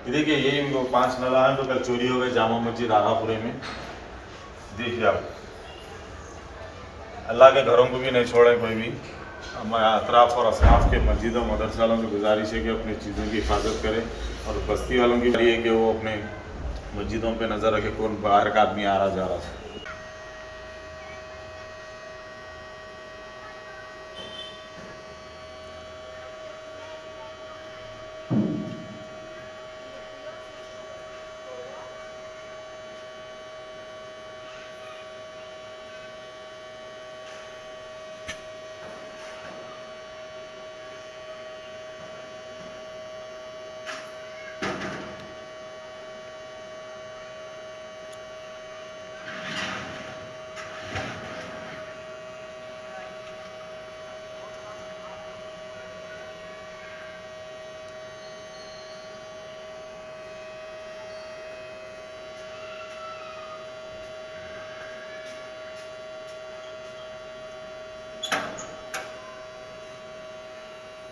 ये देखिए यही 5 नाला है तो कल चोरी हो गए जामा मस्जिद आगापुरे में। देखिए आप, अल्लाह के घरों को भी नहीं छोड़ें कोई भी। हमारे अतराफ़ और असराफ के मस्जिद और मदरसा वालों की गुजारिश है कि अपनी चीज़ों की हिफाजत करें, और बस्ती वालों की बारी है कि वो अपने मस्जिदों पे नज़र रखे कौन बाहर का आदमी आ रहा जा रहा है।